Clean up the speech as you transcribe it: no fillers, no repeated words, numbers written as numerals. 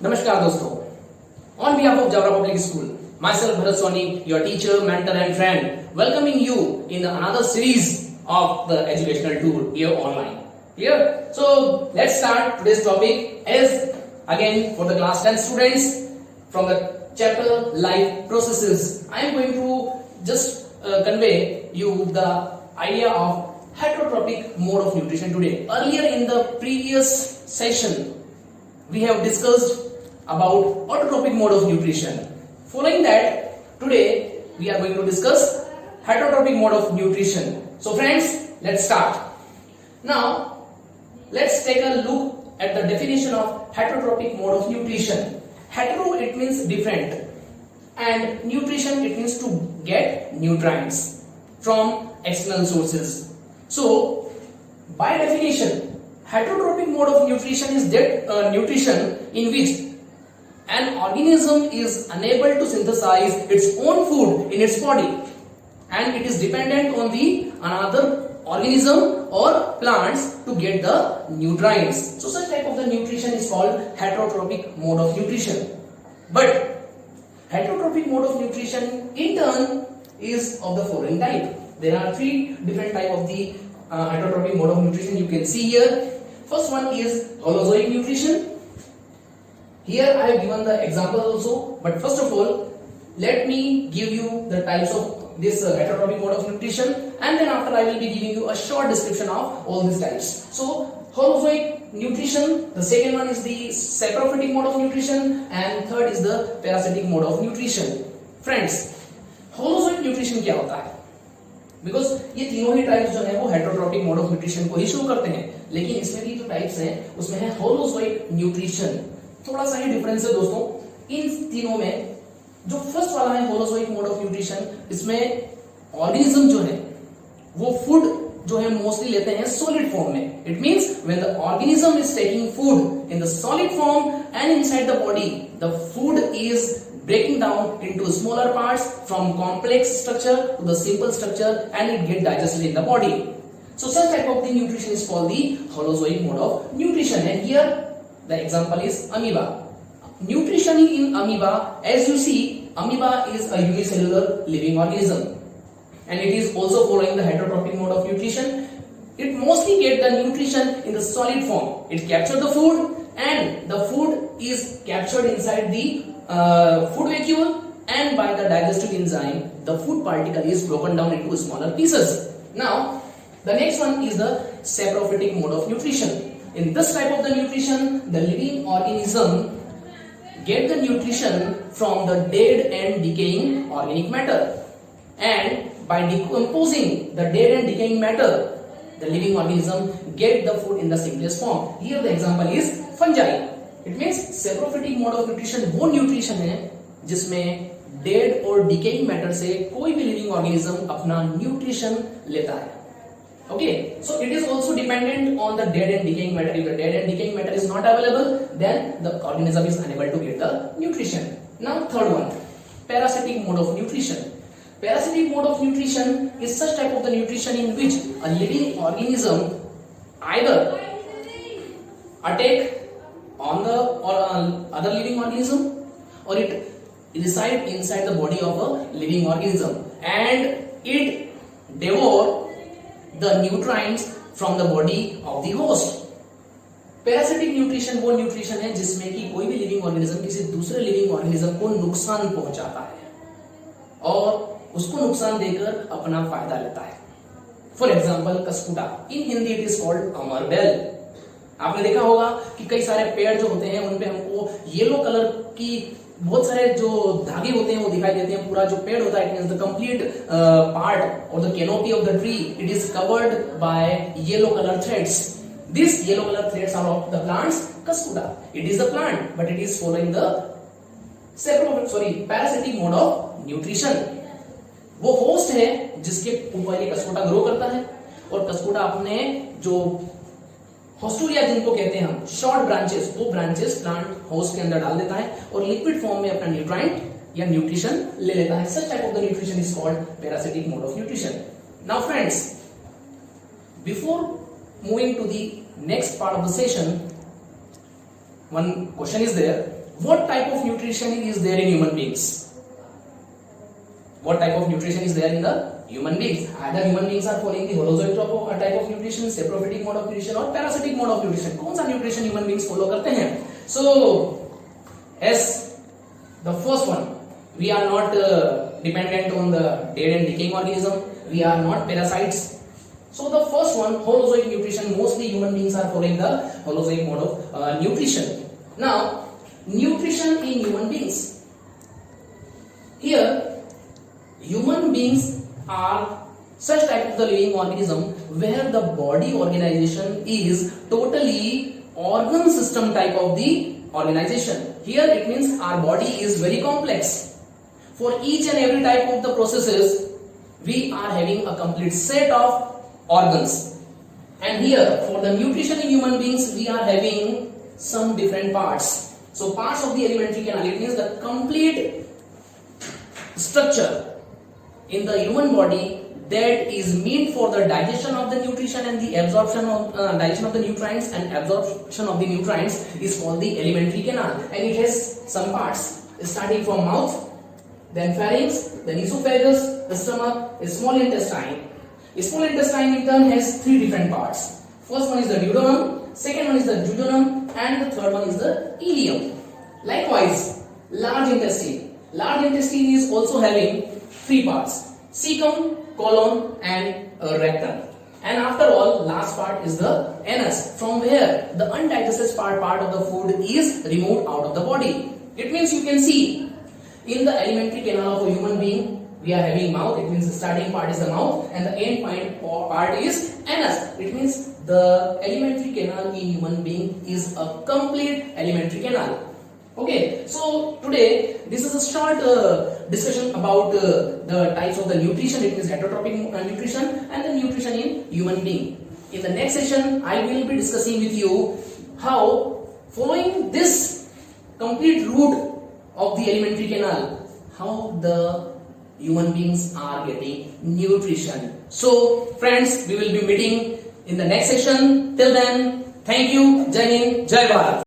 नमस्कार दोस्तों, on behalf of Jaora Public School, myself Bharat Soni, your teacher, mentor and friend, welcoming you in another series of the educational tour here online. Clear? So let's start today's topic as again for the class 10 students from the chapter Life Processes. I am going to just convey you the idea of heterotropic mode of nutrition today. Earlier in the previous session, we have discussed about autotropic mode of nutrition. Following that, today we are going to discuss heterotropic mode of nutrition. So friends, let's start. Now, let's take a look at the definition of heterotropic mode of nutrition. Hetero, it means different, and nutrition, it means to get nutrients from external sources. So, by definition, heterotropic mode of nutrition is that nutrition in which an organism is unable to synthesize its own food in its body and it is dependent on the another organism or plants to get the nutrients. So such type of the nutrition is called heterotropic mode of nutrition. But heterotropic mode of nutrition in turn is of the following type. There are three different type of the heterotropic mode of nutrition you can see here. First one is holozoic nutrition. Here I have given the example also, but first of all, let me give you the types of this heterotropic mode of nutrition, and then after I will be giving you a short description of all these types. So, holozoic nutrition, the second one is the saprophytic mode of nutrition, and third is the parasitic mode of nutrition. Friends, holozoic nutrition क्या होता है? Because ये तीनों ही types जो है वो heterotrophic mode of nutrition को ही show करते हैं, लेकिन इसमें भी जो टाइप्स हैं उसमें है होलोजोइक न्यूट्रिशन. थोड़ा सा ही डिफरेंस है दोस्तों इन तीनों में. जो फर्स्ट वाला है होलोजोइक मोड ऑफ न्यूट्रिशन, इसमें ऑर्गेनिज्म जो है वो फूड जो है मोस्टली लेते हैं सॉलिड फॉर्म में. It means when the organism is taking food in the solid form and inside the body the food is breaking down into smaller parts from complex structure to the simple structure and it get digested in the body. So such type of the nutrition is called the holozoic mode of nutrition, and here the example is amoeba. Nutrition in amoeba, as you see, amoeba is a unicellular living organism and it is also following the heterotropic mode of nutrition. It mostly get the nutrition in the solid form. It captures the food and the food is captured inside the food vacuole, and by the digestive enzyme the food particle is broken down into smaller pieces. Now the next one is the saprophytic mode of nutrition. In this type of the nutrition, the living organism get the nutrition from the dead and decaying organic matter, and by decomposing the dead and decaying matter the living organism get the food in the simplest form. Here the example is fungi. It means saprophytic mode of nutrition वो nutrition है जिसमें dead और decaying matter से कोई भी living organism अपना nutrition लेता है. Okay, so it is also dependent on the dead and decaying matter. If the dead and decaying matter is not available, then the organism is unable to get the nutrition. Now third one, parasitic mode of nutrition. Parasitic mode of nutrition is such type of the nutrition in which a living organism either attack on the or other living organism or it reside inside the body of a living organism and it devour the nutrients from the body of the host. Parasitic nutrition वो nutrition है जिसमें कि कोई भी living organism किसी दूसरे living organism को नुकसान पहुंचाता है और उसको नुकसान देकर अपना फायदा लेता है. For example Cuscuta, in Hindi it is called amarbel. आपने देखा होगा कि कई सारे पेड़ जो होते हैं उनपे हमको येलो कलर की बहुत सारे जो धागे होते हैं वो दिखाई देते हैं. पूरा जो पेड़ होता है it means the complete part और the canopy of the tree it is covered by yellow colour threads. This yellow colour threads are of the plants Cuscuta. It is the plant but it is following the parasitic mode of nutrition. वो host है जिसके ऊपर ये कसकुटा grow करता है और कसकुटा अपने जो होस्टूरिया जिनको कहते हैं हम शॉर्ट ब्रांचेस, वो ब्रांचेस प्लांट होस्ट के अंदर डाल देता है और लिक्विड फॉर्म में अपना न्यूट्राइंट या न्यूट्रिशन ले लेता है. Such type of the nutrition is called parasitic mode of nutrition. Now friends, before moving to the next part of the session, one question is there. what type of nutrition is there in human beings? What type of nutrition is there in the human beings? Either human beings are following the holozoic type of nutrition, saprophytic mode of nutrition or parasitic mode of nutrition. कौन सा nutrition human beings follow करते हैं? So as the first one, we are not dependent on the dead and decaying organism. We are not parasites. So the first one, holozoic nutrition, mostly human beings are following the holozoic mode of nutrition. Now, nutrition in human beings. Here, human beings are such type of the living organism where the body organization is totally organ system type of the organization. Here it means our body is very complex. For each and every type of the processes, we are having a complete set of organs. And here for the nutrition in human beings, we are having some different parts. So parts of the alimentary canal, it means the complete structure in the human body that is meant for the digestion of the nutrition and the absorption of digestion of the nutrients and absorption of the nutrients is called the alimentary canal, and it has some parts starting from mouth, then pharynx, then esophagus, the stomach, the small intestine. The small intestine in turn has three different parts. First one is the duodenum, second one is the duodenum, and the third one is the ileum. Likewise, large intestine. Large intestine is also having three parts: cecum, colon, and rectum. And after all, last part is the anus, from where the undigested part of the food is removed out of the body. It means you can see in the alimentary canal of a human being, we are having mouth. It means the starting part is the mouth and the end part is anus. It means the alimentary canal in human being is a complete alimentary canal. Okay, so today this is a short discussion about the types of the nutrition. It means heterotropic nutrition and the nutrition in human being. In the next session, I will be discussing with you how, following this complete route of the alimentary canal, how the human beings are getting nutrition. So friends, we will be meeting in the next session. Till then, thank you. Jai Hind, Jai Bharat.